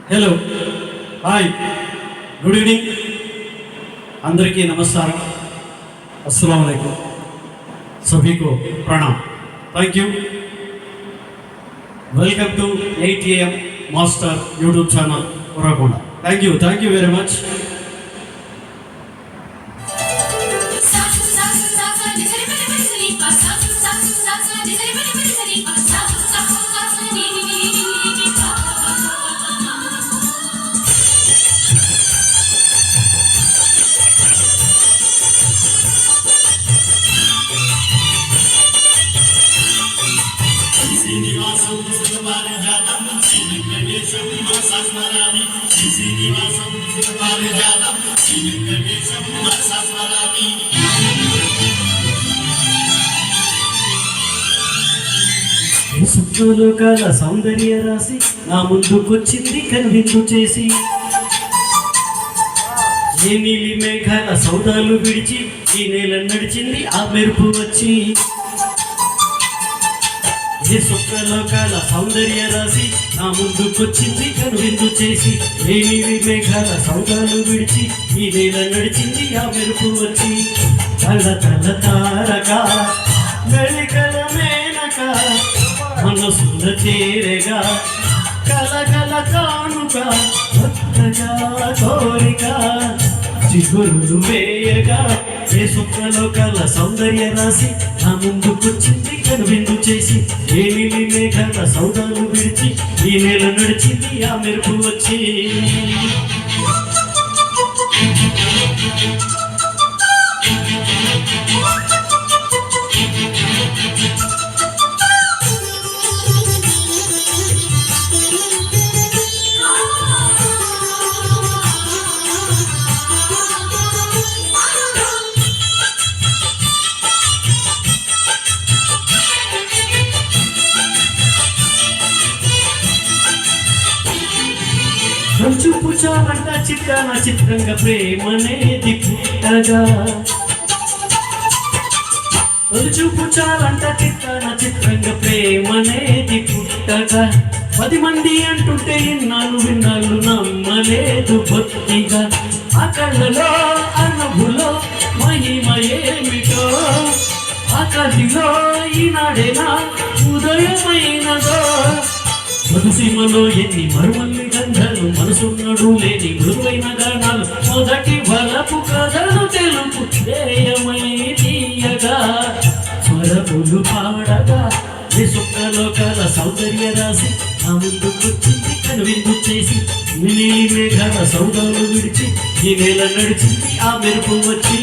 Hello hi good evening अंदर की नमस्कार अस्सलाम वालेकुम सभी को प्रणाम thank you welcome to 8 AM master YouTube channel Urkonda thank you very much సుఖలోకాల సౌందర్య రాసి నా ముందుకొచ్చింది కనువిందు చేసి ఏ నీలి మేఘాల సౌదాలు విడిచి ఈ నేల నడిచింది ఆ మెరుపు వచ్చి ఏ సుఖలోకాల సౌందర్య రాసి నా ముందుకొచ్చింది కనువిందు చేసి ఏ నీలి మేఘాల సౌదాలు విడిచి ఈ నేల నడిచింది ఆ మెరుపు వచ్చి తల తల తారక మెలికల మేనక మనసుల చేరగా కలగల కానుక కొత్తగా కోరిక చిగురులు వేయగా ఏ సుఖలోకాల సౌందర్య రాసి నా ముందుకొచ్చింది కనువిందు చేసి ఏ నీలి మేఘాల సౌదాలు విడిచి ఈ నేల నడిచింది ఆ మెరుపు వచ్చి చూపు చాలంట చిత్రాన చిత్రంగా ప్రేమనేది పుట్టగా చూపు చాలంట చిత్రాన చిత్రంగా ప్రేమనేది పుట్టగా 10 మంది అంటుంటే విన్నాళ్ళు నమ్మలేదు భక్తిగా ఆ కళ్ళలో అనుభులో మహిమ ఏమిటో ఆ కదిలో ఈనాడేనా ఉదయమైనదో మధుసీమలో ఎన్ని మరుమల్లి గంధలు మనసున్నడు లేని మృదువైన గానాలు మొదటి వలపు కథలు తెలుపు ధ్యేయమై తీయగా స్వరపులు పాడగా ఏ సుఖలోకాల సౌందర్య రాసి నా ముందుకొచ్చింది కనువిందు చేసి నీలి మేఘాల సౌదాలు విడిచి ఈ నేల నడిచింది ఆ మెరుపు వచ్చి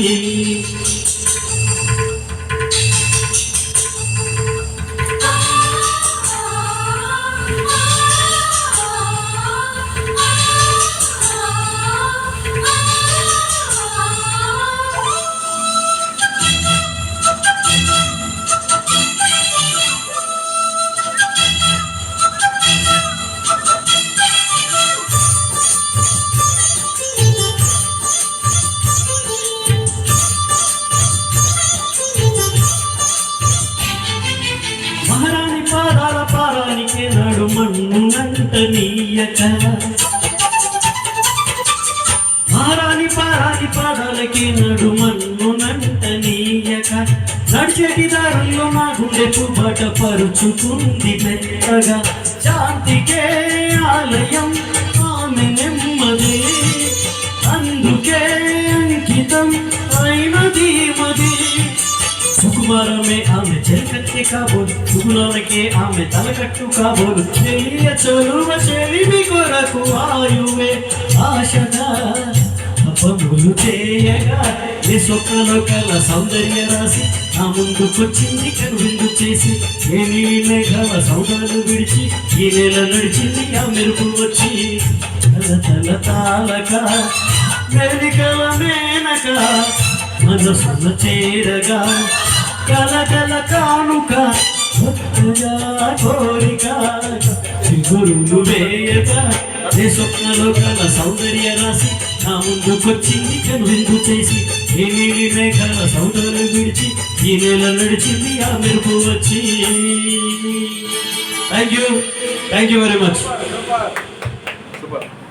మహారాణి పాదాల పారానికి నాడు మన్నునంట నీయక మహారాణి పాదాలకి నాడు మన్నునంట నీయక నడిచేటి దారుల్లో నా గుండెకు బాట పరుచుకుంది మెత్తగా శాంతికే ఆలయం ఆమె నెమ్మది అందుకే అంకితం అయినది మది సుకుమారమే ఆమె చెలికత్తి కాబోలు సుగుణాలకే ఆమె తలకట్టు కాబోలు చెలియ చొలువ చెలిమి కొరకు ఆయువే ఆశగా పనులు చేయగా ఏ స్వప్నలోకాల సౌందర్య రాసి నా ముందుకొచ్చింది కనువిందు చేసి ఏ నీలి మేఘాల సౌదాలు విడిచి ఈ నేల నడిచింది ఆ మెరుపు వచ్చి తల తల తాలక మెలికల మేనక మనసుల చేరగా కలకల కానుక కొత్తగా కోరిక చిగురులు వేయగా ఏ స్వప్నలోకాల సౌందర్య రాసి నా ముందుకొచ్చింది కనువిందు చేసి ఏ నీలి మేఘాల సౌదాలు విడిచి ఈ నేల నడిచింది ఆ మెరుపు వచ్చి thank you very much. Super